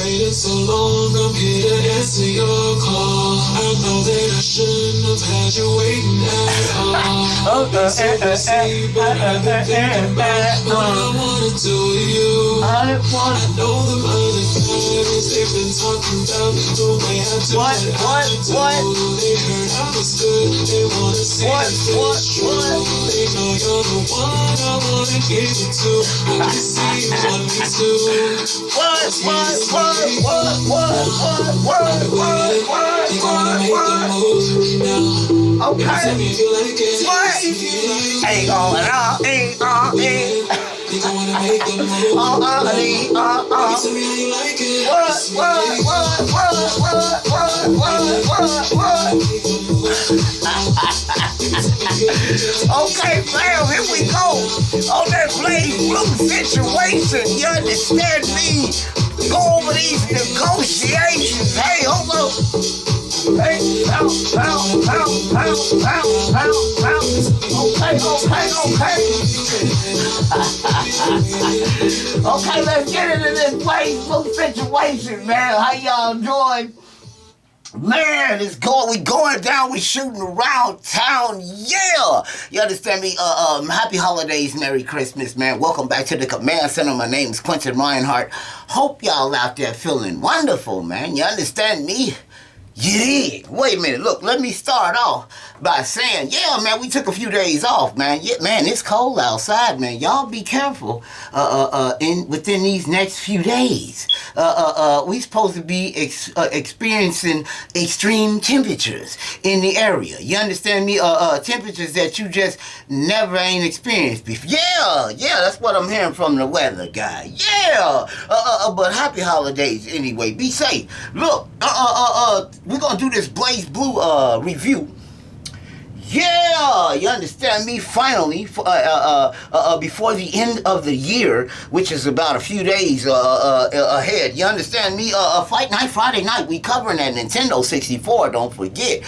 waited so long, I'm here to answer your call. I know that I shouldn't have had you waiting at all. Been so busy, but I've been thinking about what I wanna do with you. I know them other guys, they've been talking about the way I do what I do. They heard I was good, they wanna see if it's true. They know you're the one I wanna give it to. I can see you want me to. What? You gonna make the move now? Okay. If you like it. What? Ain't you gonna make the move now? Tell me how you like it. Okay, fam, here we go. On that Blazblue situation, you understand me? Go over these negotiations. Hey, hold up. Hey, pound. Okay, let's get into this Blazblue situation, man. How y'all doing? Man, we going down, we shooting around town, yeah! You understand me? Happy holidays, Merry Christmas, man. Welcome back to the Command Center. My name's Quentin Reinhardt. Hope y'all out there feeling wonderful, man. You understand me? Yeah. Wait a minute, look, let me start off by saying, yeah, man, we took a few days off, man. Yeah, man, it's cold outside, man. Y'all be careful within these next few days. We supposed to be experiencing extreme temperatures in the area. You understand me? Temperatures that you just never ain't experienced before. Yeah, that's what I'm hearing from the weather guy. Yeah. But happy holidays anyway. Be safe. Look, we're gonna do this Blazblue review. Yeah, you understand me? Finally, before the end of the year, which is about a few days ahead. You understand me? Fight Night Friday night, we covering that Nintendo 64. Don't forget.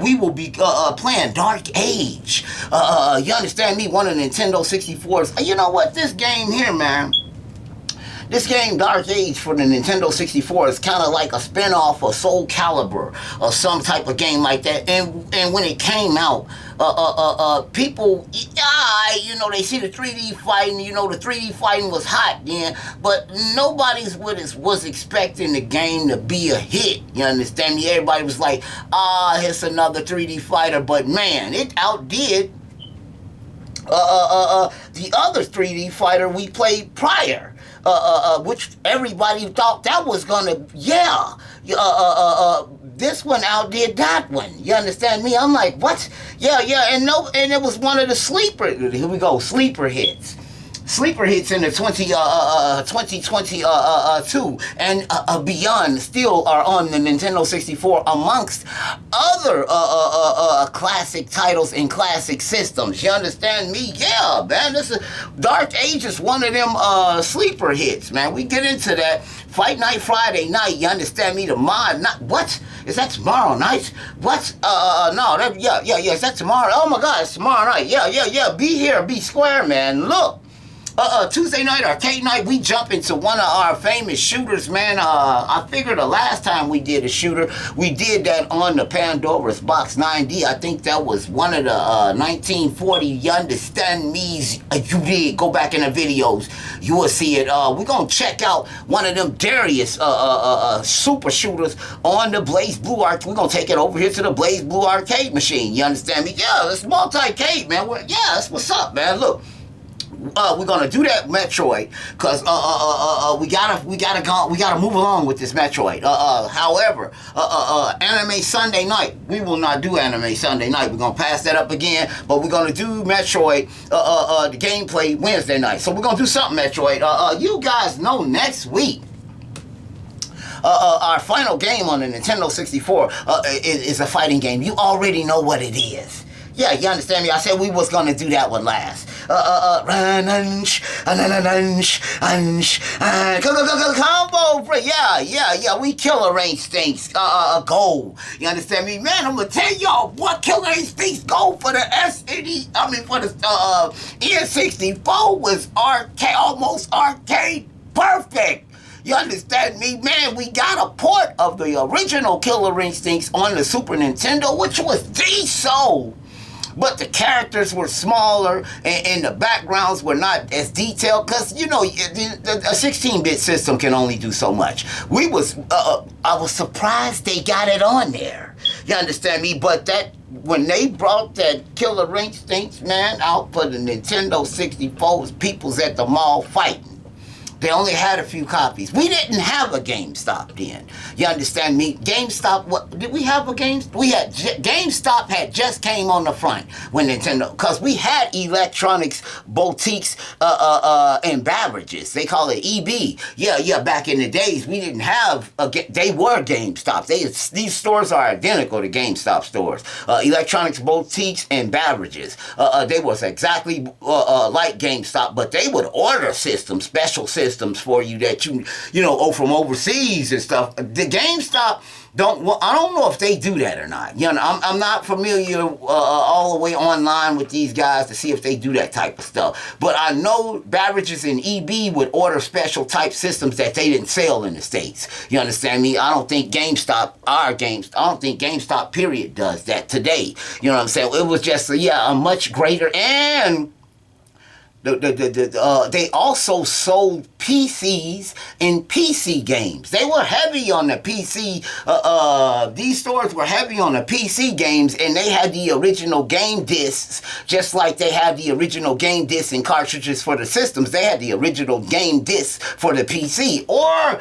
We will be playing Dark Age. You understand me? One of Nintendo 64's. You know what? This game here, man. This game, Dark Age, for the Nintendo 64 is kind of like a spin-off of Soul Calibur or some type of game like that. And when it came out, people, they see the 3D fighting. You know, the 3D fighting was hot then, but nobody was expecting the game to be a hit. You understand me? Everybody was like, it's another 3D fighter. But man, it outdid the other 3D fighter we played prior. Which everybody thought that was gonna, this one outdid that one. You understand me? I'm like, what? Yeah, and it was one of the sleeper hits. Sleeper hits in the 2022 and beyond still are on the Nintendo 64 amongst other classic titles and classic systems. You understand me? Yeah, man. Dark Age is one of them sleeper hits, man. We get into that. Fight Night Friday night. You understand me? The mod. What? Is that tomorrow night? What? No. Is that tomorrow? Oh my God, it's tomorrow night. Yeah. Be here. Be square, man. Look. Tuesday night, arcade night, we jump into one of our famous shooters, man. I figured the last time we did a shooter, we did that on the Pandora's Box 9D. I think that was one of the 1940, you understand me's. You did. Go back in the videos. You will see it. We're going to check out one of them Darius super shooters on the Blazblue Arcade. We're going to take it over here to the Blazblue Arcade machine. You understand me? Yeah, it's multi-cade, man. That's what's up, man. Look. We're gonna do that Metroid because we gotta move along with this Metroid. However, Anime Sunday night, we will not do Anime Sunday night. We're gonna pass that up again, but we're gonna do Metroid the gameplay Wednesday night. So we're gonna do something Metroid. You guys know next week. Our final game on the Nintendo 64 is a fighting game. You already know what it is. Yeah, you understand me? I said we was gonna do that one last. Combo break. Yeah. We Killer Instincts gold. You understand me, man? I'm gonna tell y'all what Killer Instincts gold for the for the N64 was almost arcade perfect. You understand me? Man, we got a port of the original Killer Instincts on the Super Nintendo, which was so. But the characters were smaller and the backgrounds were not as detailed because, you know, a 16-bit system can only do so much. I was surprised they got it on there. You understand me? But when they brought that Killer Instincts, man, out for the Nintendo 64, people's at the mall fighting. They only had a few copies. We didn't have a GameStop then. You understand me? GameStop, what did we have a GameStop? GameStop had just came on the front when Nintendo, because we had electronics boutiques and beverages. They call it EB. Yeah, back in the days, we didn't have, they were GameStops. These stores are identical to GameStop stores. Electronics boutiques and beverages. They was exactly like GameStop, but they would order systems, special systems for you that you know from overseas and stuff. The GameStop I don't know if they do that or not. You know, I'm not familiar all the way online with these guys to see if they do that type of stuff. But I know beverages and EB would order special type systems that they didn't sell in the States. You understand me? I don't think GameStop period does that today. You know what I'm saying? It was just a much greater, and they also sold PCs and PC games. They were heavy on the PC. These stores were heavy on the PC games, and they had the original game discs, just like they had the original game discs and cartridges for the systems. They had the original game discs for the PC, or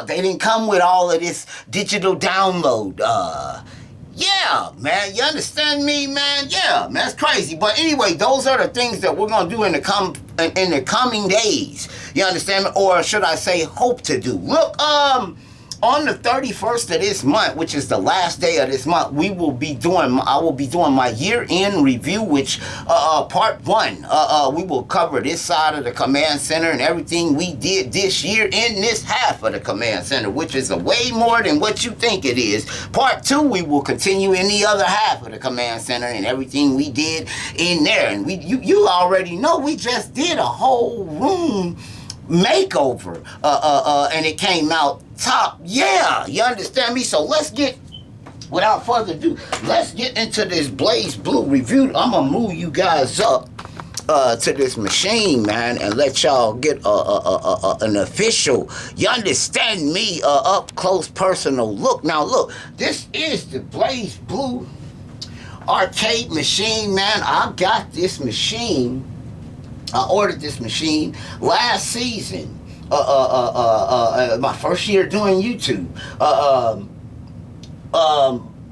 they didn't come with all of this digital download. Yeah, man, you understand me, man? Yeah, man, that's crazy. But anyway, those are the things that we're gonna do in the coming days. You understand me? Or should I say, hope to do? Look, on the 31st of this month, which is the last day of this month, I will be doing my year-end review, which part 1. We will cover this side of the command center and everything we did this year in this half of the command center, which is way more than what you think it is. Part 2, we will continue in the other half of the command center and everything we did in there. And you already know we just did a whole room makeover, and it came out top. Yeah, you understand me? So without further ado, let's get into this Blazblue review. I'm gonna move you guys up to this machine, man, and let y'all get an official, you understand me, up close personal look. Now look, this is the Blazblue arcade machine, man. I got this machine. I ordered this machine last season, my first year doing YouTube.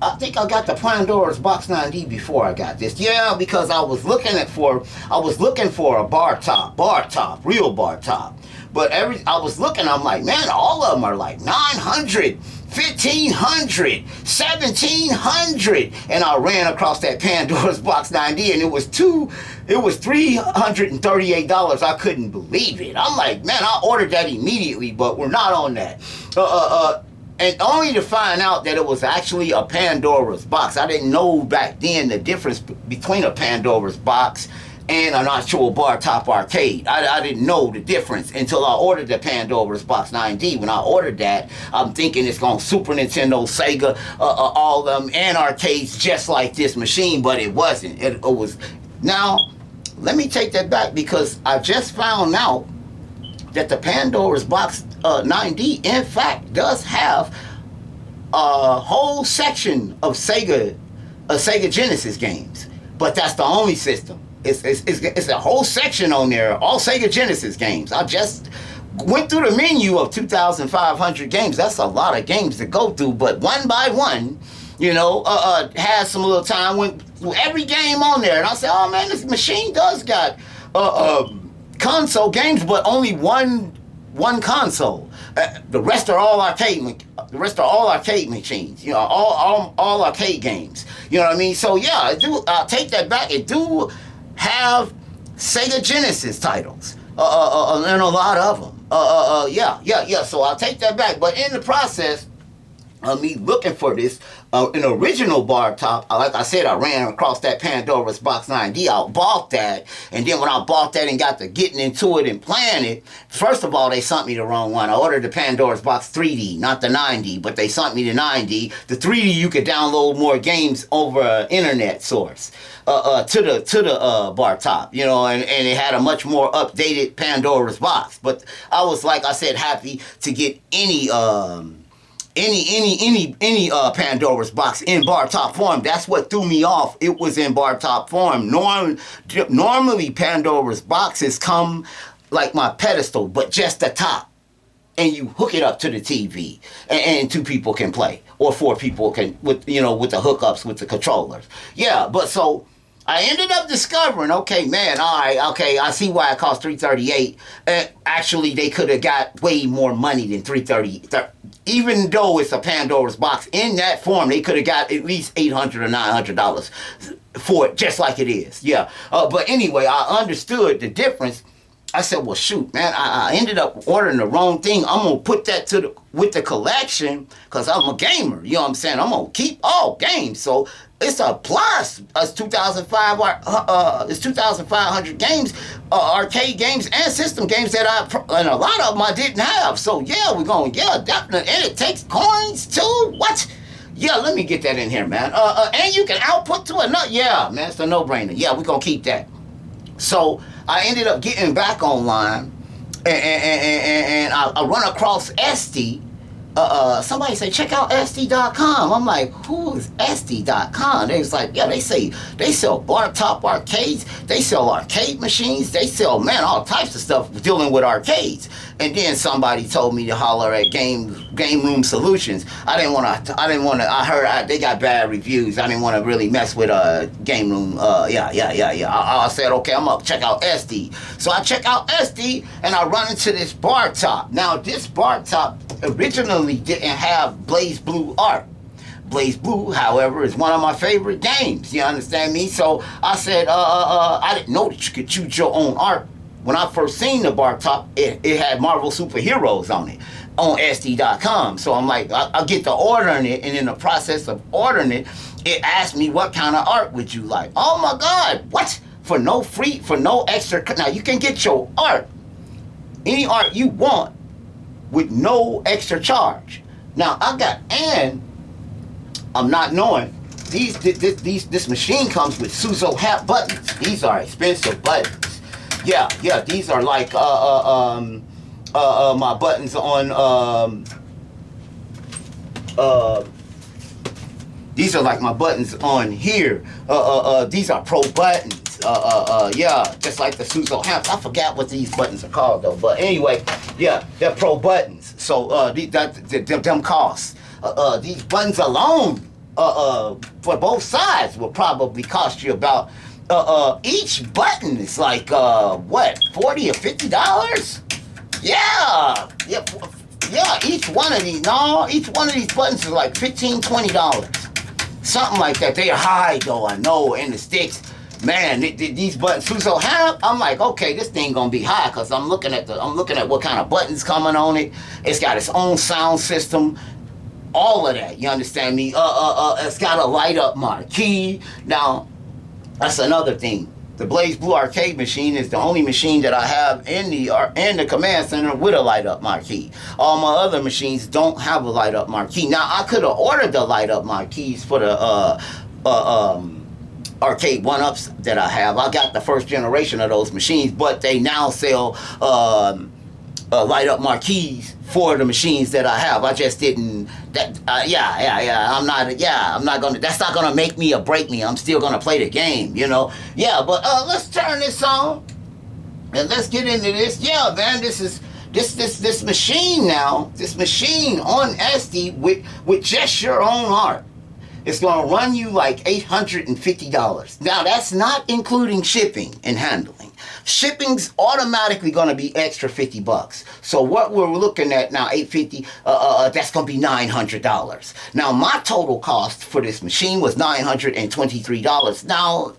I think I got the Pandora's Box 9D before I got this. Yeah, because I was looking for a Bartop, real Bartop. But I was looking, I'm like, man, all of them are like 900, 1500, 1700. And I ran across that Pandora's Box 9D, and it was $338. I couldn't believe it. I'm like, man, I ordered that immediately, but we're not on that. And only to find out that it was actually a Pandora's Box. I didn't know back then the difference between a Pandora's Box and an actual Bartop arcade. I didn't know the difference until I ordered the Pandora's Box 9D. When I ordered that, I'm thinking it's going Super Nintendo, Sega, all of them, and arcades just like this machine, but it wasn't. It was. Now, let me take that back, because I just found out that the Pandora's Box 9D, in fact, does have a whole section of Sega Genesis games, but that's the only system. It's a whole section on there, all Sega Genesis games. I just went through the menu of 2,500 games. That's a lot of games to go through, but one by one, you know, had some little time, went through every game on there, and I said, oh man, this machine does got console games, but only one console. The rest are all arcade machines. You know, all arcade games. You know what I mean? So yeah, I'll take that back. It do have Sega Genesis titles, and a lot of them. Yeah. So I'll take that back. But in the process, me looking for this, an original Bartop. Like I said, I ran across that Pandora's Box 9D. I bought that, and then when I bought that and got to getting into it and playing it, first of all, they sent me the wrong one. I ordered the Pandora's Box 3D, not the 9D, but they sent me the 9D. The 3D, you could download more games over an internet source. To the bar top, you know, and it had a much more updated Pandora's Box. But I was, like I said, happy to get any Pandora's Box in bar top form. That's what threw me off. It was in bar top form. Normally Pandora's boxes come like my pedestal, but just the top, and you hook it up to the TV, and 2 people can play, or 4 people can, with the hookups with the controllers. Yeah, but so I ended up discovering, okay, man, all right, okay, I see why it cost $338. Actually, they could have got way more money than $330. Even though it's a Pandora's Box in that form, they could have got at least $800 or $900 for it, just like it is. Yeah. But anyway, I understood the difference. I said, well, shoot, man, I ended up ordering the wrong thing. I'm going to put that with the collection because I'm a gamer. You know what I'm saying? I'm going to keep all games. So it's a plus. It's 2,500 games, arcade games and system games and a lot of them I didn't have. So yeah, we're going, yeah, definitely. And it takes coins too. What? Yeah, let me get that in here, man. And you can output to another. Yeah, man, it's a no-brainer. Yeah, we're going to keep that. So I ended up getting back online, and I run across SD. Somebody say, check out SD.com. I'm like, who is SD.com? They was like, yeah, they sell Bartop arcades, they sell arcade machines, they sell, man, all types of stuff dealing with arcades. And then somebody told me to holler at Game Room Solutions. I heard they got bad reviews. I didn't want to really mess with Game Room. I said, okay, I'm gonna check out SD. So I check out SD, and I run into this Bartop. Now, this Bartop originally didn't have Blazblue art. Blazblue, however, is one of my favorite games. You understand me? So I said, I didn't know that you could choose your own art. When I first seen the Bartop, it had Marvel superheroes on it on SD.com. So I'm like, I'll get to ordering it, and in the process of ordering it, it asked me what kind of art would you like. Oh my God, what? For no extra. Now you can get your art, any art you want, with no extra charge. Now and I'm not knowing this machine comes with Suzo hat buttons. These are expensive buttons. Yeah, these are like my buttons on these are like my buttons on here. These are pro buttons. Yeah, just like the Suzo hats. I forgot what these buttons are called though. But anyway, yeah, they're pro buttons. So them costs. These buttons alone, for both sides, will probably cost you about. Each button is like what, $40 or $50? Yeah. Each one of these buttons is like $15, $20, something like that. They are high though, I know, and the sticks. Man, these buttons Suzo have, I'm like, okay, this thing gonna be high, cause I'm looking at what kind of buttons coming on it. It's got its own sound system, all of that. You understand me? It's got a light up marquee. Now, that's another thing. The Blazblue arcade machine is the only machine that I have in the command center with a light up marquee. All my other machines don't have a light up marquee. Now, I could have ordered the light up marquees for the arcade 1-ups that I have. I got the first generation of those machines, but they now sell light up marquees for the machines that I have. I just didn't. I'm not gonna. That's not gonna make me or break me. I'm still gonna play the game, you know. Yeah, but let's turn this on and let's get into this. Yeah, man, this machine now. This machine on SD with just your own art. It's going to run you like $850. Now, that's not including shipping and handling. Shipping's automatically going to be extra $50. So what we're looking at now, $850, that's going to be $900. Now, my total cost for this machine was $923. Now,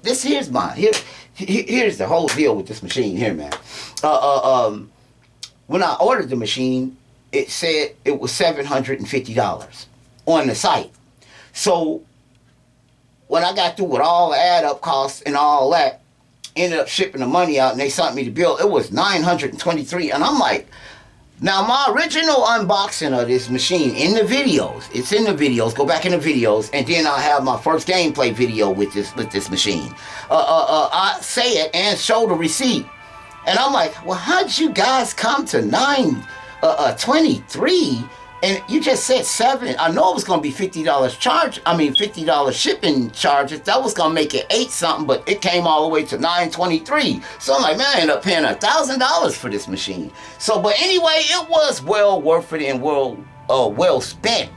here's the whole deal with this machine here, man. When I ordered the machine, it said it was $750. on the site. So when I got through with all the add up costs and all that, ended up shipping the money out and they sent me the bill. It was $923, and I'm like, now my original unboxing of this machine in the videos, it's in the videos, go back in the videos, and then I have my first gameplay video with this machine. I say it and show the receipt. And I'm like, well, how'd you guys come to 923? And you just said 7. I know it was going to be $50 charge. I mean, $50 shipping charges. That was going to make it 8 something, but it came all the way to 923. So I'm like, man, I ended up paying $1,000 for this machine. So, but anyway, it was well worth it and well spent.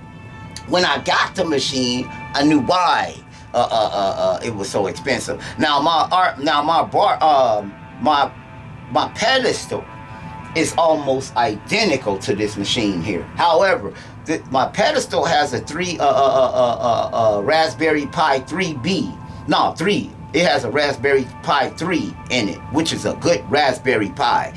When I got the machine, I knew why it was so expensive. Now my pedestal is almost identical to this machine here. However, my pedestal has a Raspberry Pi 3B. No, 3. It has a Raspberry Pi 3 in it, which is a good Raspberry Pi.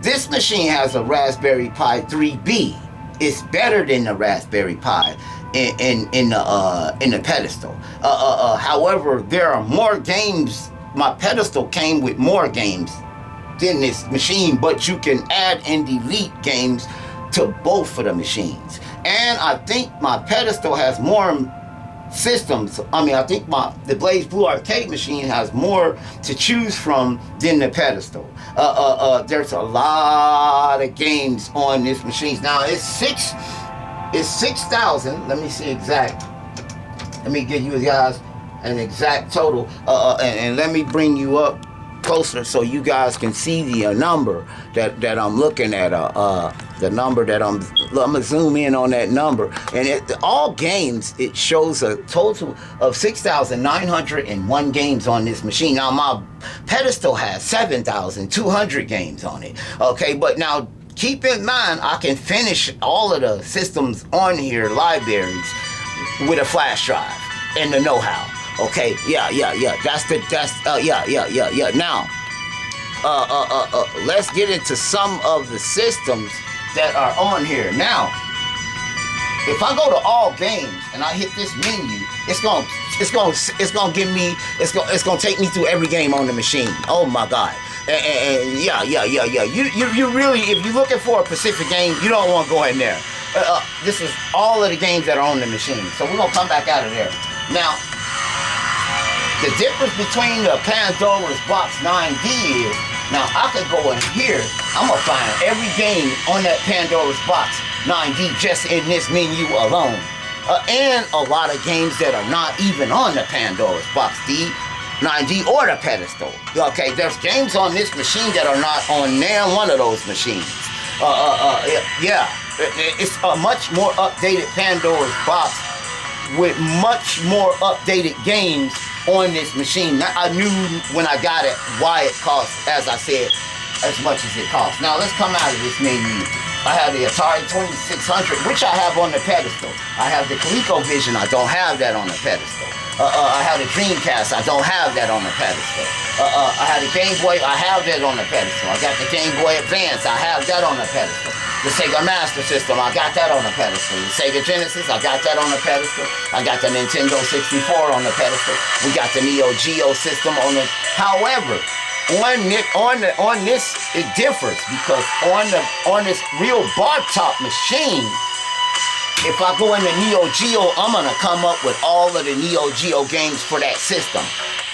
This machine has a Raspberry Pi 3B. It's better than the Raspberry Pi in the pedestal. However, there are more games. My pedestal came with more games in this machine, but you can add and delete games to both of the machines. And I think my pedestal has more systems. I mean, I think the Blazblue arcade machine has more to choose from than the pedestal. There's a lot of games on this machine. Now it's 6,000. Let me see exact. Let me give you guys an exact total. And let me bring you up closer so you guys can see the number that I'm looking at. The number that I'm gonna zoom in on that number, and all games, it shows a total of 6,901 games on this machine. Now my pedestal has 7,200 games on it. Okay, but now keep in mind, I can finish all of the systems on here, libraries, with a flash drive and the know-how. Okay, yeah. Now, let's get into some of the systems that are on here. Now, if I go to all games and I hit this menu, it's gonna take me through every game on the machine. Oh my God. And yeah. You really, if you're looking for a specific game, you don't want to go in there. This is all of the games that are on the machine. So we're gonna come back out of there. Now, the difference between the Pandora's Box 9D is, now I could go in here, I'm gonna find every game on that Pandora's Box 9D just in this menu alone. And a lot of games that are not even on the Pandora's Box 9D or the pedestal. Okay, there's games on this machine that are not on near one of those machines. It's a much more updated Pandora's Box with much more updated games on this machine. I knew when I got it why it costs, as I said, as much as it costs. Now let's come out of this menu. I have the Atari 2600, which I have on the pedestal. I have the ColecoVision, I don't have that on the pedestal. I have the Dreamcast, I don't have that on the pedestal. I have the Game Boy, I have that on the pedestal. I got the Game Boy Advance, I have that on the pedestal. The Sega Master System, I got that on the pedestal. The Sega Genesis, I got that on the pedestal. I got the Nintendo 64 on the pedestal. We got the Neo Geo system on the. However, on this it differs, because on this real Bartop machine, if I go into Neo Geo, I'm gonna come up with all of the Neo Geo games for that system.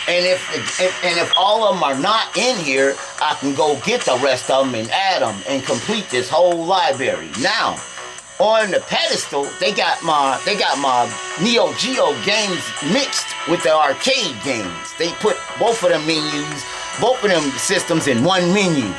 And if all of them are not in here, I can go get the rest of them and add them and complete this whole library. Now, on the pedestal, they got my Neo Geo games mixed with the arcade games. They put both of them menus, both of them systems in one menu.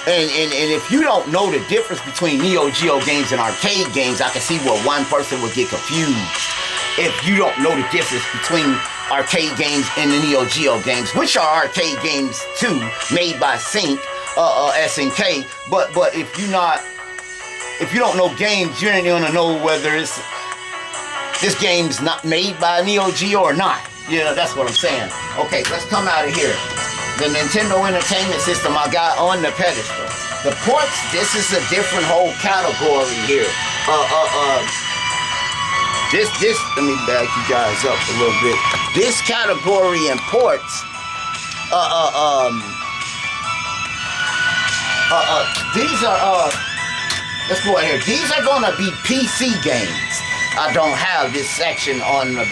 And if you don't know the difference between Neo Geo games and arcade games, I can see where one person would get confused. If you don't know the difference between arcade games and the Neo Geo games, which are arcade games too, made by Sync, SNK. But if you don't know games, you ain't gonna know whether this game's not made by Neo Geo or not. Yeah, that's what I'm saying. Okay, let's come out of here. The Nintendo Entertainment System I got on the pedestal. The ports, this is a different whole category here. let me back you guys up a little bit. This category imports, these are, let's go ahead here. These are gonna be PC games. I don't have this section on the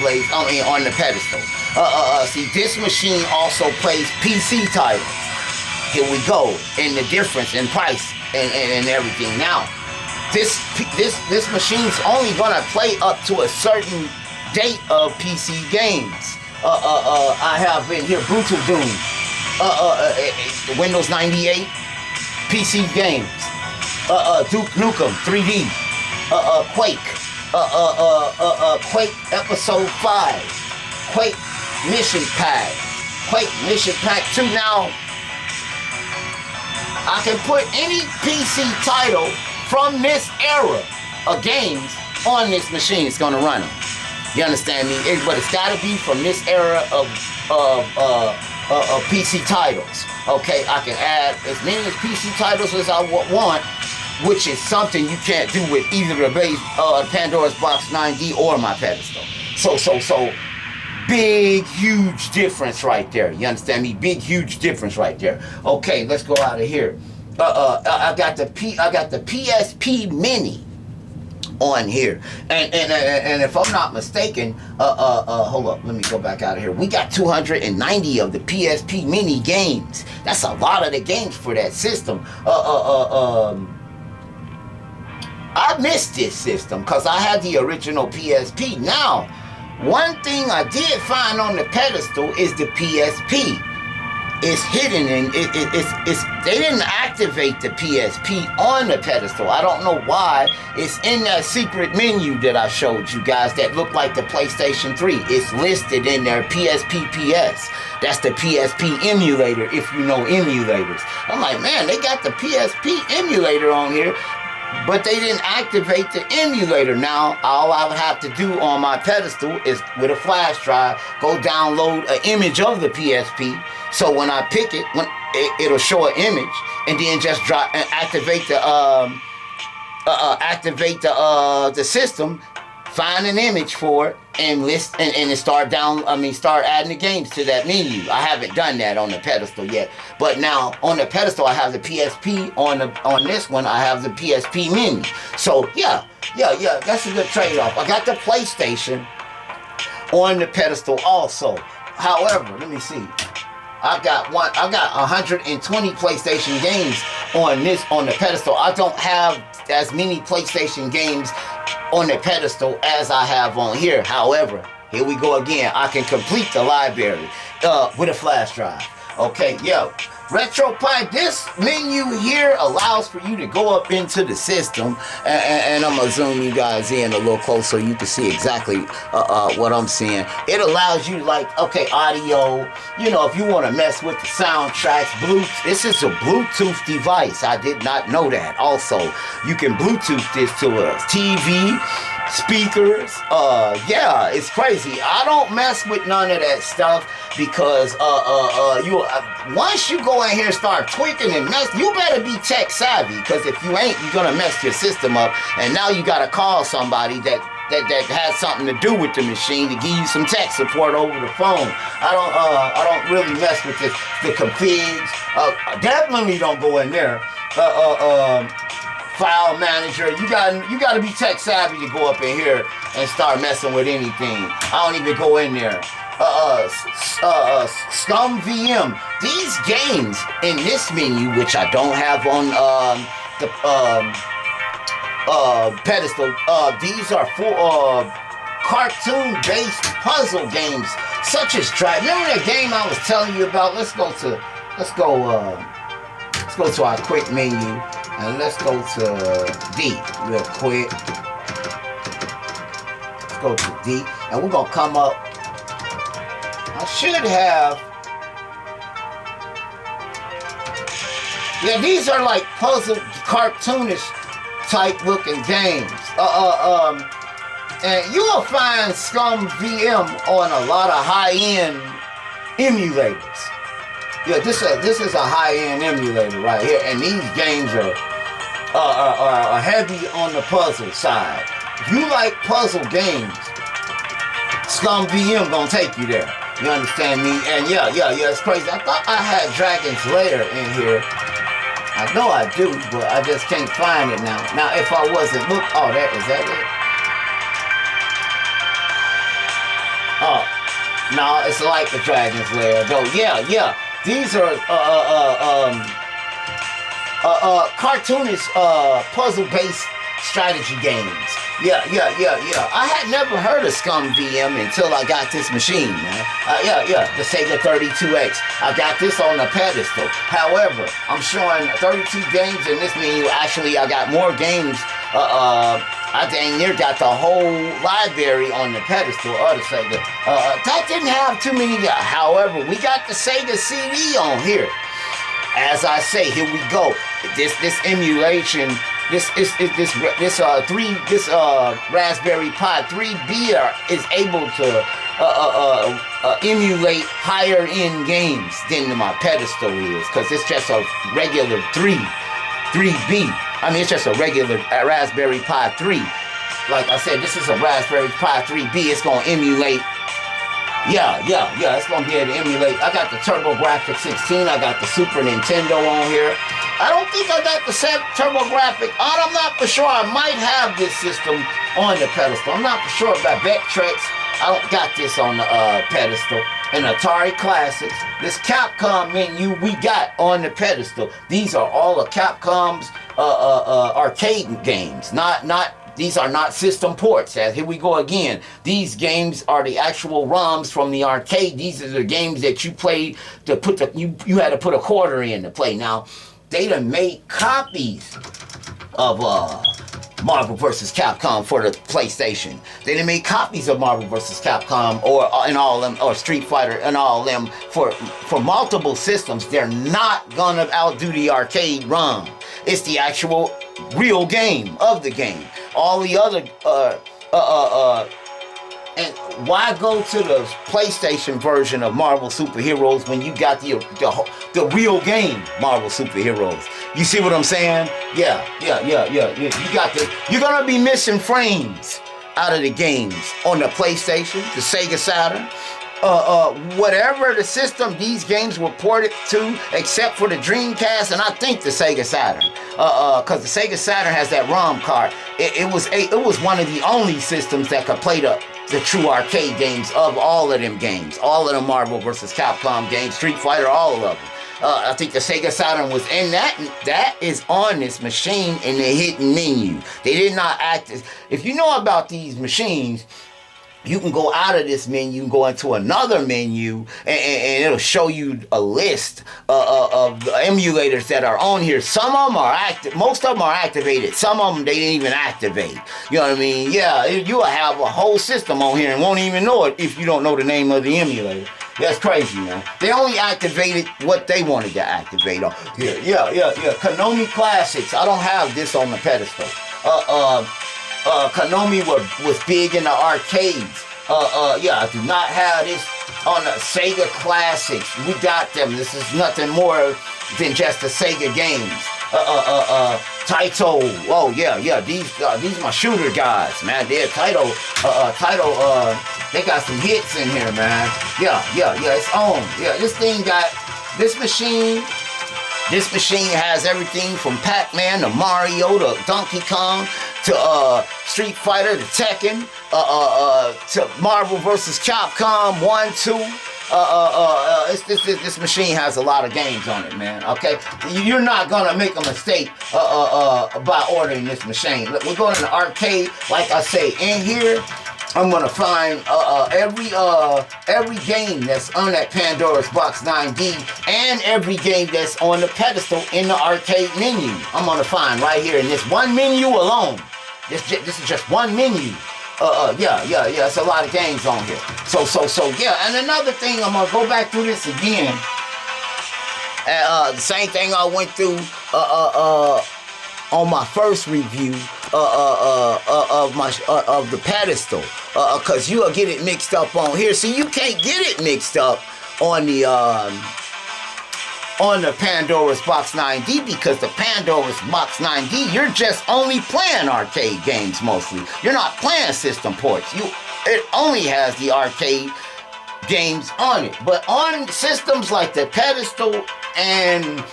on the pedestal. See, this machine also plays PC titles. Here we go, and the difference in price and everything. Now, this machine's only gonna play up to a certain date of PC games. I have in here Brutal Doom, Windows 98 PC games, Duke Nukem 3D, Quake, Quake Episode 5, Quake Mission Pack, Quake Mission Pack 2. Now, I can put any PC title from this era of games on this machine. It's gonna run them. You understand me? But it's gotta be from this era of PC titles. Okay, I can add as many as PC titles as I want, which is something you can't do with either the base Pandora's Box 9D or my pedestal. So big, huge difference right there. You understand me? Big, huge difference right there. Okay, let's go out of here. I got the PSP Mini on here, and if I'm not mistaken, hold up, let me go back out of here. We got 290 of the PSP Mini games. That's a lot of the games for that system. I missed this system because I had the original PSP. Now, one thing I did find on the pedestal is the PSP. It's hidden and they didn't activate the PSP on the pedestal. I don't know why. It's in that secret menu that I showed you guys that looked like the PlayStation 3. It's listed in there, PSPPS. That's the PSP emulator, if you know emulators. I'm like, man, they got the PSP emulator on here, but they didn't activate the emulator. Now, all I would have to do on my pedestal is, with a flash drive, go download an image of the PSP. So when I pick it, it'll show an image, and then just activate the system, find an image for it, and list and start adding the games to that menu. I haven't done that on the pedestal yet, but now on the pedestal I have the PSP. On this one I have the PSP Mini. So yeah, that's a good trade-off. I got the PlayStation on the pedestal also. However, let me see. I got 120 PlayStation games on the pedestal. I don't have as many PlayStation games on the pedestal as I have on here. However, here we go again. I can complete the library with a flash drive. Okay, RetroPie, this menu here allows for you to go up into the system, and I'm gonna zoom you guys in a little closer so you can see exactly what I'm seeing. It allows you, like, okay, audio, if you want to mess with the soundtracks, this is a Bluetooth device. I did not know that. Also, you can Bluetooth this to a TV, speakers. It's crazy. I don't mess with none of that stuff because once you go in here and start tweaking and mess, you better be tech savvy, because if you ain't, you're gonna mess your system up, and now you gotta call somebody that has something to do with the machine to give you some tech support over the phone. I don't really mess with the configs. Definitely don't go in there. File manager, you gotta be tech savvy to go up in here and start messing with anything. I don't even go in there. Scum VM. These games in this menu, which I don't have on the pedestal, these are for cartoon-based puzzle games, such as remember that game I was telling you about? Let's go to our quick menu, and let's go to D real quick. Let's go to D, and we're gonna come up. I should have. Yeah, these are like puzzle, cartoonish type looking games. And you will find Scum VM on a lot of high-end emulators. Yeah, this is a high-end emulator right here, and these games are heavy on the puzzle side. If you like puzzle games, Scum VM gonna take you there. You understand me? And yeah, it's crazy. I thought I had Dragon's Lair in here. I know I do, but I just can't find it now. Now, if I wasn't, look, oh, is that it? Oh, no, it's like the Dragon's Lair, though. Yeah. These are cartoonish puzzle-based strategy games. Yeah. I had never heard of Scum VM until I got this machine, man. The Sega 32X. I got this on the pedestal. However, I'm showing 32 games in this menu. Actually, I got more games. I dang near got the whole library on the pedestal of the Sega. That didn't have too many. However, we got the Sega CD on here. As I say, here we go. This emulation. This Raspberry Pi 3B is able to emulate higher end games than my pedestal is, because it's just a regular 3B. I mean, it's just a regular Raspberry Pi 3. Like I said, this is a Raspberry Pi 3B. It's gonna emulate. Yeah, it's gonna be able to emulate. I got the TurboGrafx 16, I got the Super Nintendo on here. I don't think I got the TurboGrafx, I'm not for sure. I might have this system on the pedestal. I'm not for sure about Vectrex. I don't got this on the pedestal. And Atari Classics, this Capcom menu we got on the pedestal. These are all of Capcom's arcade games, these are not system ports. Here we go again. These games are the actual ROMs from the arcade. These are the games that you played to put you had to put a quarter in to play. Now, they done made copies of Marvel vs. Capcom for the PlayStation. They done made copies of Marvel vs. Capcom and all them, or Street Fighter and all them for multiple systems. They're not gonna outdo the arcade ROM. It's the actual real game of the game. All the other and why go to the PlayStation version of Marvel Superheroes when you got the real game Marvel Superheroes? You see what I'm saying? Yeah. You're gonna be missing frames out of the games on the PlayStation, the Sega Saturn. Whatever the system these games were ported to, except for the Dreamcast and I think the Sega Saturn, because the Sega Saturn has that ROM card. It was one of the only systems that could play the true arcade games of all of them games, all of the Marvel vs. Capcom games, Street Fighter, all of them. I think the Sega Saturn was in that. That is on this machine in the hidden menu. They did not act as, if you know about these machines, you can go out of this menu and go into another menu, and it'll show you a list of the emulators that are on here. Some of them are active, most of them are activated. Some of them they didn't even activate. You know what I mean? Yeah, you'll have a whole system on here and won't even know it if you don't know the name of the emulator. That's crazy, man. They only activated what they wanted to activate on here. Yeah. Konami Classics. I don't have this on the pedestal. Konami was big in the arcades. I do not have this on the Sega Classics. We got them. This is nothing more than just the Sega games. Taito. Oh yeah. These my shooter guys, man. They're Taito. They got some hits in here, man. Yeah. It's on. Yeah, this thing got this machine. This machine has everything from Pac-Man to Mario to Donkey Kong to Street Fighter to Tekken to Marvel vs. Capcom 1, 2. This machine has a lot of games on it, man. Okay, you're not gonna make a mistake by ordering this machine. Look, we're going to the arcade, like I say, in here. I'm gonna find every game that's on that Pandora's Box 9D and every game that's on the pedestal in the arcade menu. I'm gonna find right here in this one menu alone. This is just one menu. It's a lot of games on here. So yeah. And another thing, I'm gonna go back through this again. The same thing I went through on my first review of the pedestal, cause you'll get it mixed up on here. See, you can't get it mixed up on the on the Pandora's Box 9D, because the Pandora's Box 9D, you're just only playing arcade games mostly. You're not playing system ports. It only has the arcade games on it. But on systems like the Pedestal and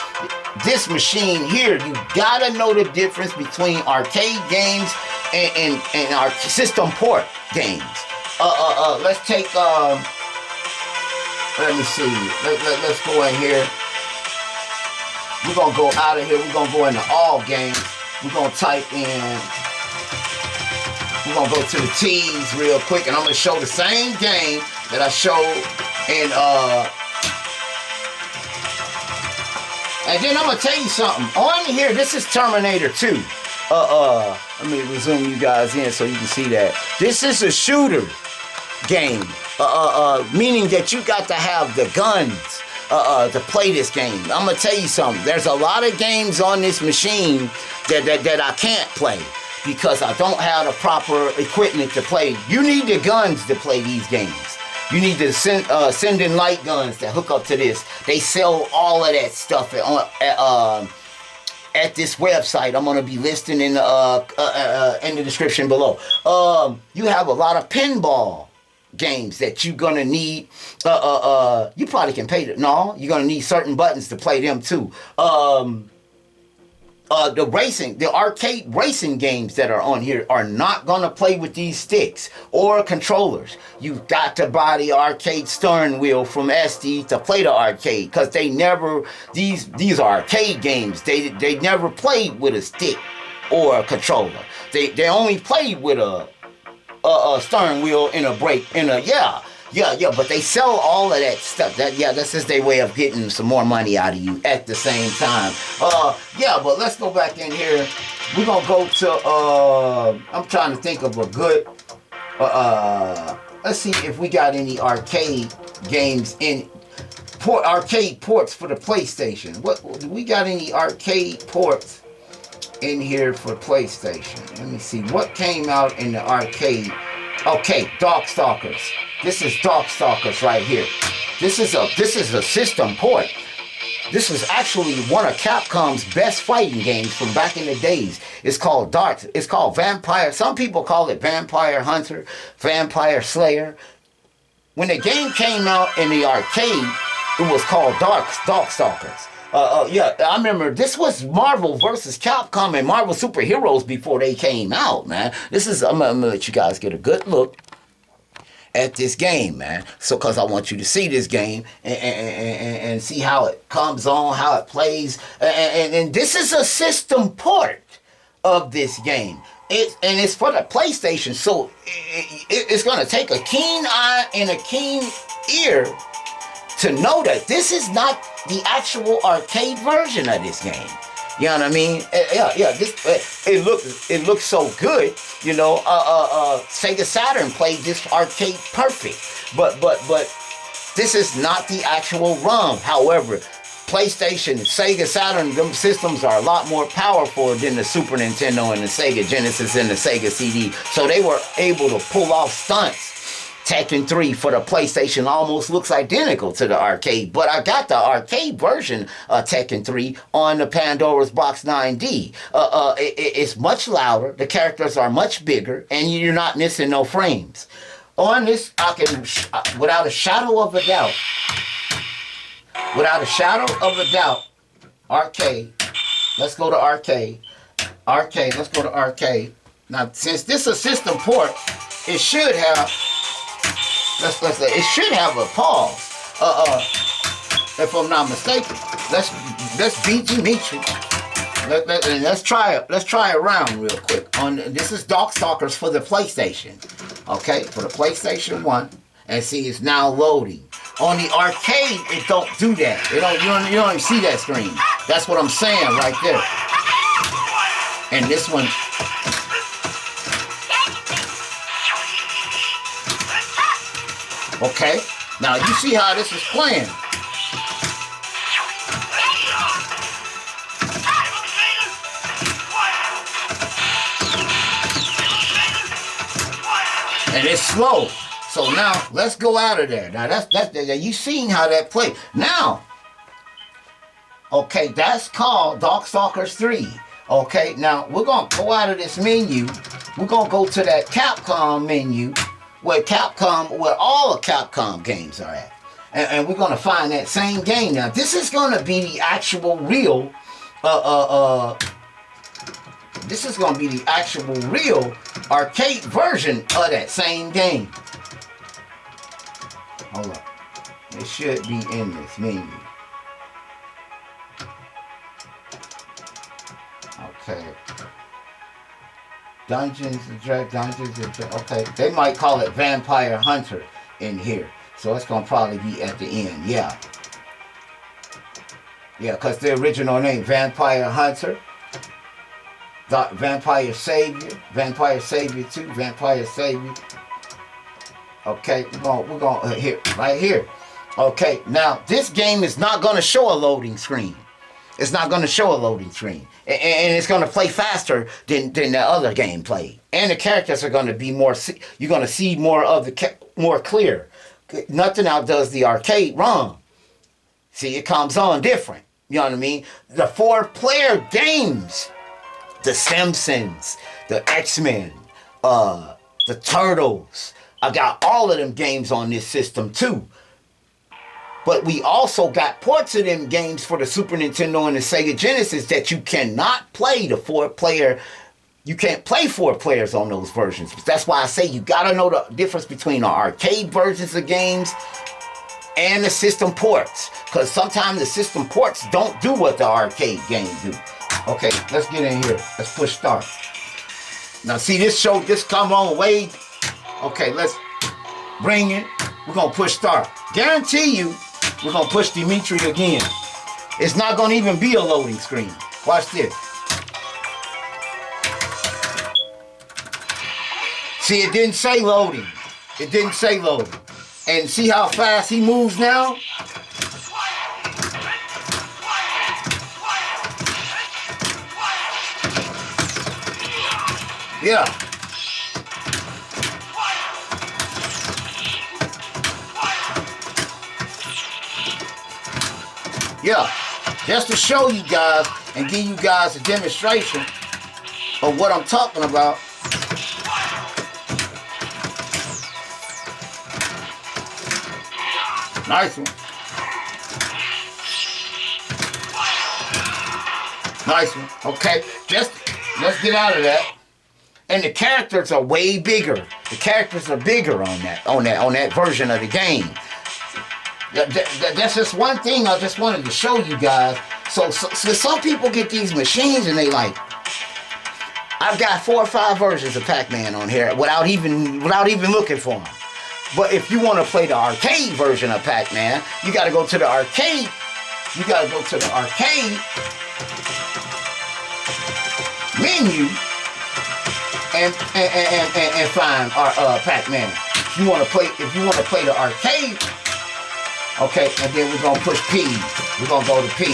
this machine here, you gotta know the difference between arcade games and our system port games. Let's take let me see. Let's go in here. We're gonna go out of here. We're gonna go into all games. We're gonna type in. We're gonna go to the T's real quick, and I'm gonna show the same game that I showed in and then I'm gonna tell you something. On here, this is Terminator 2. Let me resume you guys in so you can see that. This is a shooter game. Meaning that you got to have the guns to play this game. I'm gonna tell you something. There's a lot of games on this machine that I can't play because I don't have the proper equipment to play. You need the guns to play these games. You need to send in light guns that hook up to this. They sell all of that stuff at this website. I'm gonna be listing in the description below. You have a lot of pinball games that you're gonna need. You probably can pay them. No, you're gonna need certain buttons to play them too. The arcade racing games that are on here are not gonna play with these sticks or controllers. You've got to buy the arcade steering wheel from SD to play the arcade, because these are arcade games. They never played with a stick or a controller. They only played with a steering wheel and a brake and but they sell all of that stuff. That's just their way of getting some more money out of you at the same time. But let's go back in here. We're gonna go to I'm trying to think of a good let's see if we got any arcade games in arcade ports for the PlayStation. What do we got any arcade ports in here for PlayStation? Let me see what came out in the arcade. Okay, Darkstalkers. This is Darkstalkers right here. This is a system port. This is actually one of Capcom's best fighting games from back in the days. It's called It's called Vampire. Some people call it Vampire Hunter, Vampire Slayer. When the game came out in the arcade, it was called Darkstalkers. I remember this was Marvel versus Capcom and Marvel superheroes before they came out, man. I'm gonna let you guys get a good look at this game, man. So, cause I want you to see this game and see how it comes on, how it plays, and this is a system port of this game. It's for the PlayStation, so it's gonna take a keen eye and a keen ear to know that this is not the actual arcade version of this game. You know what I mean? It looks so good. You know, Sega Saturn played this arcade perfect. But this is not the actual ROM. However, PlayStation, Sega Saturn, them systems are a lot more powerful than the Super Nintendo and the Sega Genesis and the Sega CD. So they were able to pull off stunts. Tekken 3 for the PlayStation almost looks identical to the arcade, but I got the arcade version of Tekken 3 on the Pandora's Box 9D. It's much louder, the characters are much bigger, and you're not missing no frames. On this, I can, without a shadow of a doubt, arcade. Let's go to arcade. Let's go to arcade. Now, since this is a system port, it should have. It should have a pause. If I'm not mistaken. Let's beat Dimitri. Let's try a round real quick. This is Darkstalkers for the PlayStation. Okay, for the PlayStation 1. And see, it's now loading. On the arcade, it don't do that. You don't even see that screen. That's what I'm saying right there. And this one. Okay, now you see how this is playing. And it's slow. So now let's go out of there. Now that's you seen how that played. Now Okay, that's called Darkstalkers 3. Okay, now we're gonna go out of this menu. We're gonna go to that Capcom menu where all the Capcom games are at. And we're gonna find that same game. Now this is gonna be the actual real this is gonna be the actual real arcade version of that same game. Hold up. It should be in this menu. Okay. Dungeons and Dragons. Okay. They might call it Vampire Hunter in here. So it's going to probably be at the end. Yeah. Yeah, because the original name, Vampire Hunter. Vampire Savior. Vampire Savior 2. Vampire Savior. Okay. We're going here. Right here. Okay. Now, this game is not going to show a loading screen. It's not going to show a loading screen. And it's going to play faster than the other game played. And the characters are going to be more, you're going to see more of the, more clear. Nothing outdoes the arcade wrong. See, it comes on different. You know what I mean? The 4-player games, the Simpsons, the X-Men, the Turtles. I got all of them games on this system too. But we also got ports of them games for the Super Nintendo and the Sega Genesis that you cannot play the 4-player. You can't play 4 players on those versions. That's why I say you gotta know the difference between the arcade versions of games and the system ports. Because sometimes the system ports don't do what the arcade games do. Okay, let's get in here. Let's push start. Now see this come on way. Okay, let's bring it. We're gonna push start. Guarantee you, we're gonna push Dimitri again. It's not gonna even be a loading screen. Watch this. See, it didn't say loading. It didn't say loading. And see how fast he moves now? Yeah. Yeah, just to show you guys and give you guys a demonstration of what I'm talking about. Nice one. Nice one. Okay, let's get out of that. And the characters are way bigger. The characters are bigger on that version of the game. That's just one thing I just wanted to show you guys. So some people get these machines and they like, I've got 4 or 5 versions of Pac-Man on here without even looking for them. But if you want to play the arcade version of Pac-Man, you got to go to the arcade. You got to go to the arcade menu and find Pac-Man. If you want to play the arcade. Okay, and then we're gonna push P. We're gonna go to P.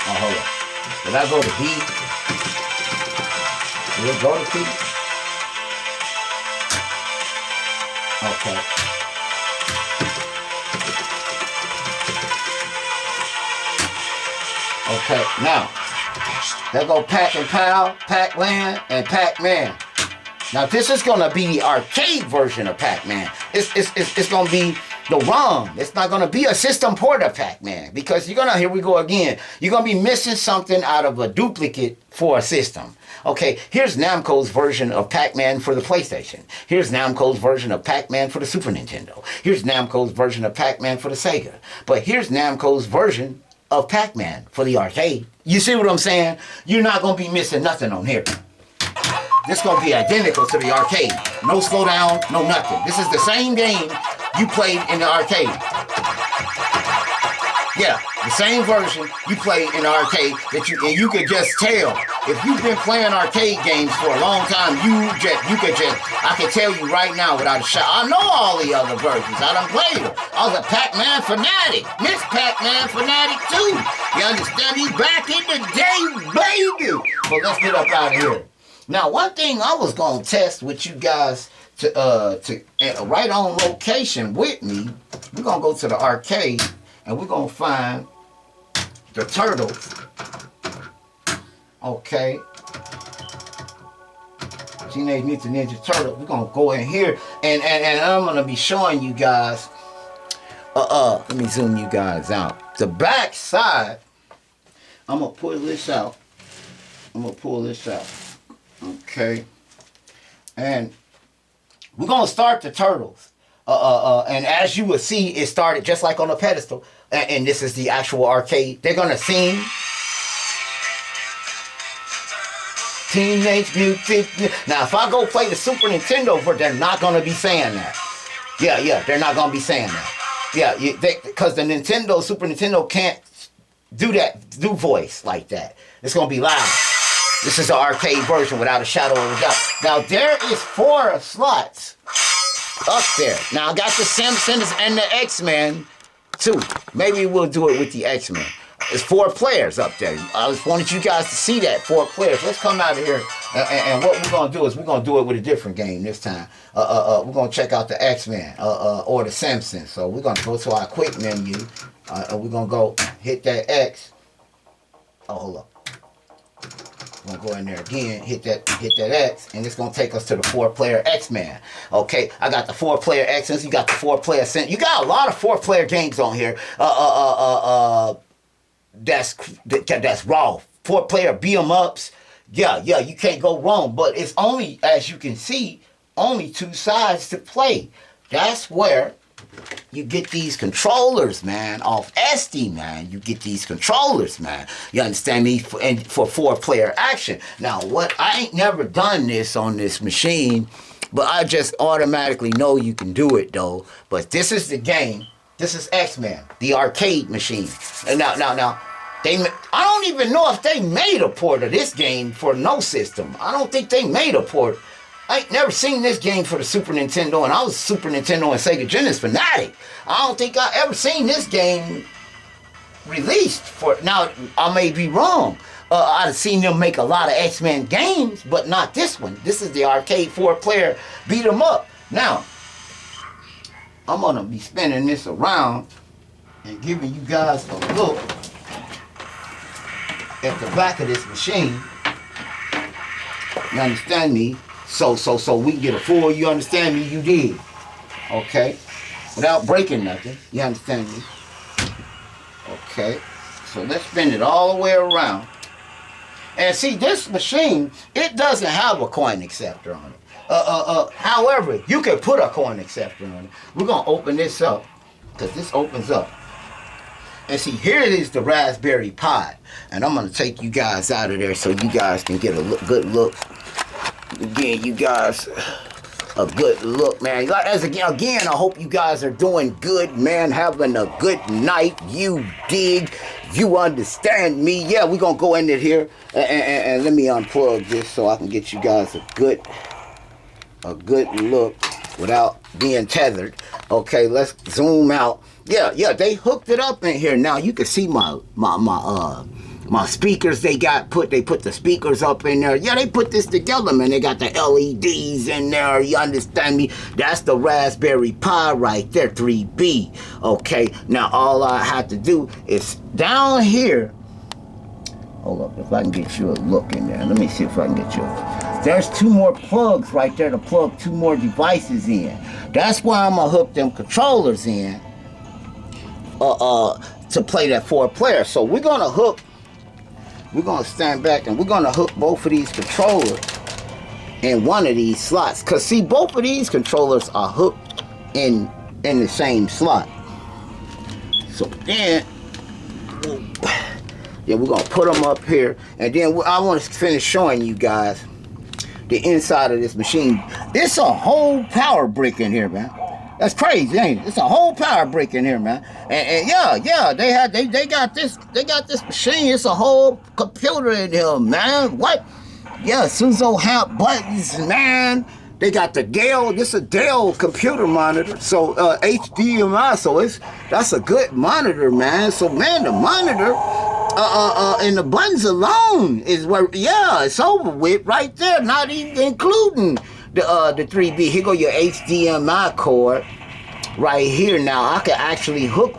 Oh, hold on. Did I go to P? Did it go to P? Okay. Okay, now, there go Pac and Pal, Pac-Land, and Pac-Man. Now this is gonna be the arcade version of Pac-Man. It's gonna be the ROM. It's not gonna be a system port of Pac-Man because here we go again. You're gonna be missing something out of a duplicate for a system. Okay, here's Namco's version of Pac-Man for the PlayStation. Here's Namco's version of Pac-Man for the Super Nintendo. Here's Namco's version of Pac-Man for the Sega. But here's Namco's version of Pac-Man for the arcade. You see what I'm saying? You're not gonna be missing nothing on here. This is going to be identical to the arcade. No slowdown, no nothing. This is the same game you played in the arcade. Yeah, the same version you played in the arcade and you could just tell. If you've been playing arcade games for a long time, I can tell you right now without a shot. I know all the other versions. I done played them. I was a Pac-Man fanatic. Miss Pac-Man fanatic too. You understand? He's back in the day, baby. Well, let's get up out of here. Now, one thing I was gonna test with you guys to right on location with me. We're gonna go to the arcade and we're gonna find the turtles. Okay. Teenage Mutant Ninja Turtle. We're gonna go in here and I'm gonna be showing you guys. Let me zoom you guys out. The back side. I'm gonna pull this out. Okay. And we're gonna start the turtles. And as you will see, it started just like on a pedestal. And this is the actual arcade. They're gonna sing. Teenage Mutant. Now, if I go play the Super Nintendo version, they're not gonna be saying that. Yeah, they're not gonna be saying that. Yeah, because the Super Nintendo can't do voice like that. It's gonna be loud. This is the arcade version without a shadow of a doubt. Now, there is 4 slots up there. Now, I got the Simpsons and the X-Men too. Maybe we'll do it with the X-Men. It's 4 players up there. I just wanted you guys to see that 4 players. Let's come out of here, and what we're gonna do is we're gonna do it with a different game this time. We're gonna check out the X-Men or the Simpsons. So we're gonna go to our quick menu. We're gonna go hit that X. Oh, hold up. We're gonna go in there again, hit that X, and it's gonna take us to the 4-player X-Men. Okay, I got the 4-player X-Men. You got the 4-player Simpsons. You got a lot of 4-player games on here. That's raw. 4-player beat 'em ups. Yeah, you can't go wrong. But it's only, as you can see, only 2 sides to play. That's where you get these controllers, man, off SD, man. You get these controllers, man. You understand me? For 4-player action. Now, I ain't never done this on this machine, but I just automatically know you can do it, though. But this is the game. This is X-Men, the arcade machine. And now, I don't even know if they made a port of this game for no system. I don't think they made a port. I ain't never seen this game for the Super Nintendo, and I was a Super Nintendo and Sega Genesis fanatic. I don't think I ever seen this game released for. Now, I may be wrong. I've seen them make a lot of X-Men games, but not this one. This is the arcade 4-player beat 'em up. Now, I'm gonna be spinning this around and giving you guys a look at the back of this machine. You understand me? So we can get a full, you understand me? You did. Okay? Without breaking nothing. You understand me? Okay. So let's spin it all the way around. And see, this machine, it doesn't have a coin acceptor on it. However, you can put a coin acceptor on it. We're going to open this up, because this opens up. And see, here it is, the Raspberry Pi. And I'm going to take you guys out of there so you guys can get a good look. Again, you guys, a good look, man. Again, I hope you guys are doing good, man. Having a good night. You dig. You understand me. Yeah, we're going to go in here. And let me unplug this so I can get you guys a good look without being tethered. Okay, let's zoom out. Yeah, they hooked it up in here. Now you can see my speakers. They put the speakers up in there. Yeah, they put this together, man. They got the LEDs in there. You understand me? That's the Raspberry Pi right there, 3B. Okay, now all I have to do is down here. Hold up, if I can get you a look in there. Let me see if I can get you There's 2 more plugs right there to plug 2 more devices in. That's why I'm gonna hook them controllers in to play that 4-player. So we're gonna stand back and we're gonna hook both of these controllers in one of these slots. Cause see, both of these controllers are hooked in the same slot. So then, yeah, we're gonna put them up here, and then I want to finish showing you guys the inside of this machine. It's a whole power brick in here, man. That's crazy, ain't it? It's a whole power brick in here, man. And yeah, they got this machine. It's a whole computer in here, man. What? Yeah, Suzo Hamp buttons, man. They got the Dell. This is a Dell computer monitor. So HDMI. So that's a good monitor, man. So man, the monitor, and the buttons alone is where, yeah, it's over with right there. Not even including the 3B. Here go your HDMI cord right here. Now I can actually hook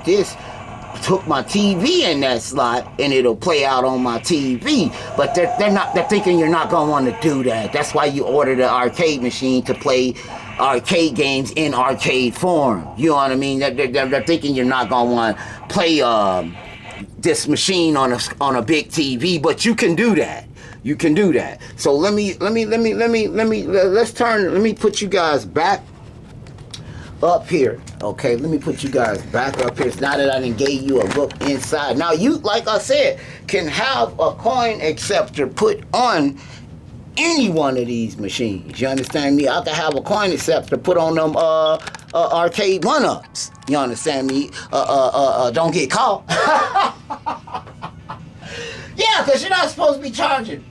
my TV in that slot and it'll play out on my TV. But they're thinking you're not gonna want to do that. That's why you order the arcade machine to play arcade games in arcade form. You know what I mean? They're thinking you're not gonna want to play this machine on a big TV, but you can do that. You can do that. So let me put you guys back up here. Okay, let me put you guys back up here. Now that I done gave you a look inside. Now you, like I said, can have a coin acceptor put on any one of these machines. You understand me? I can have a coin acceptor put on them arcade one-ups. You understand me? Don't get caught. Yeah, because you're not supposed to be charging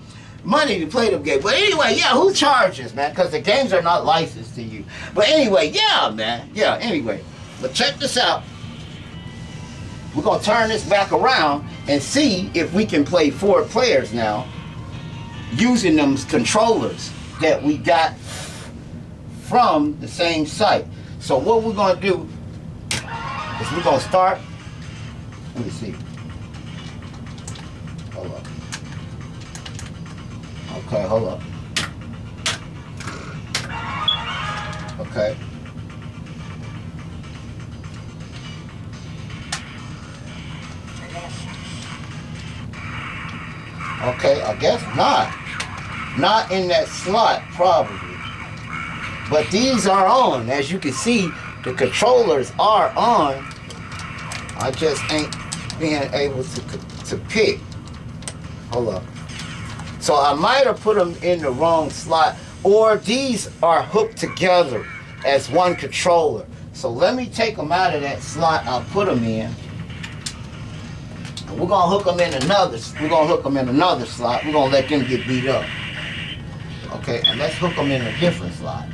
money to play them games. But anyway, yeah, who charges, man? Because the games are not licensed to you. But anyway, yeah, man. Yeah, anyway. But check this out. We're going to turn this back around and see if we can play 4 players now using them controllers that we got from the same site. So what we're going to do is we're going to start. Let me see. Hold up. Okay, hold up. Okay. Okay, I guess not. Not in that slot, probably. But these are on. As you can see, the controllers are on. I just ain't being able to pick. Hold up. So I might have put them in the wrong slot, or these are hooked together as one controller. So let me take them out of that slot I'll put them in. We're gonna hook them in another. We're gonna hook them in another slot. We're gonna let them get beat up. Okay, and let's hook them in a different slot.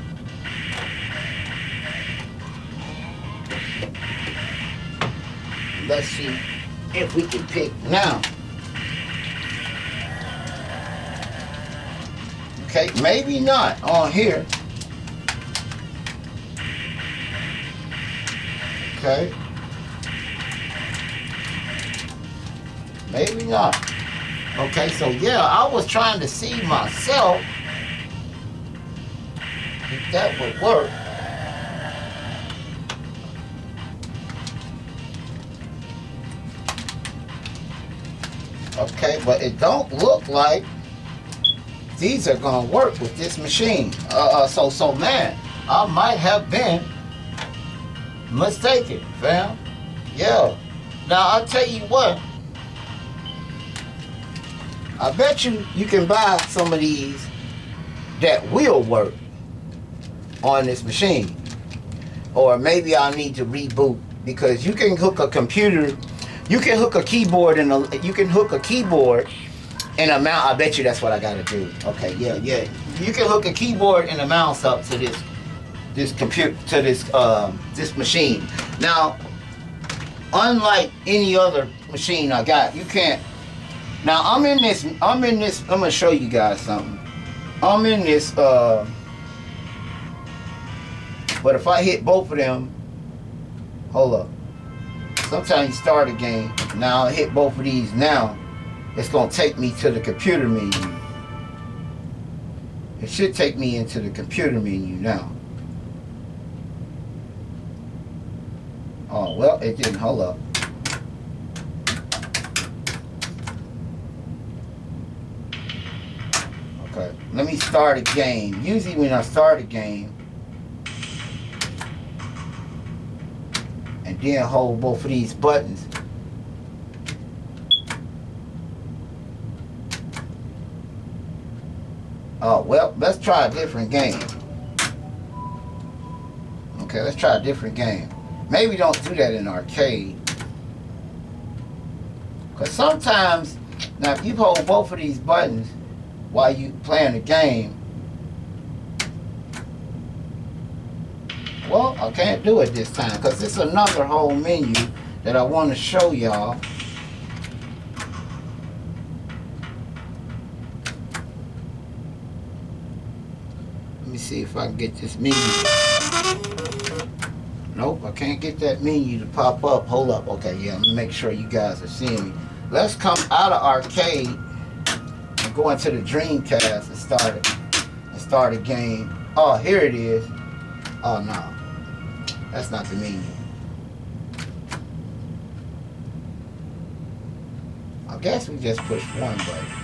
Let's see if we can pick now. Okay, maybe not on here. Okay. Maybe not. Okay, so yeah, I was trying to see myself if that would work. Okay, but it don't look like these are gonna work with this machine. So man, I might have been mistaken, fam. Yeah. Now I'll tell you what. I bet you can buy some of these that will work on this machine. Or maybe I'll need to reboot, because you can hook a computer, you can hook a keyboard and you can hook a keyboard and a mouse. I bet you that's what I gotta do. Okay, yeah. You can hook a keyboard and a mouse up to this computer, to this machine. Now, unlike any other machine I got, you can't. Now I'm in this, I'm gonna show you guys something. I'm in this, but if I hit both of them, hold up. Sometimes you start a game. Now I hit both of these now, it's gonna take me to the computer menu. It should take me into the computer menu now. Oh, well, it didn't, hold up. Okay, let me start a game. Usually when I start a game, and then hold both of these buttons, oh, well, let's try a different game. Okay, let's try a different game. Maybe don't do that in arcade. Because sometimes, now if you hold both of these buttons while you playing the game, Well, I can't do it this time because it's another whole menu that I want to show y'all. Let me see if I can get this menu. Nope, I can't get that menu to pop up. Hold up. Okay, yeah, let me make sure you guys are seeing me. Let's come out of arcade and go into the Dreamcast and start a game. Oh, here it is. Oh no, that's not the menu. I guess we just push one button.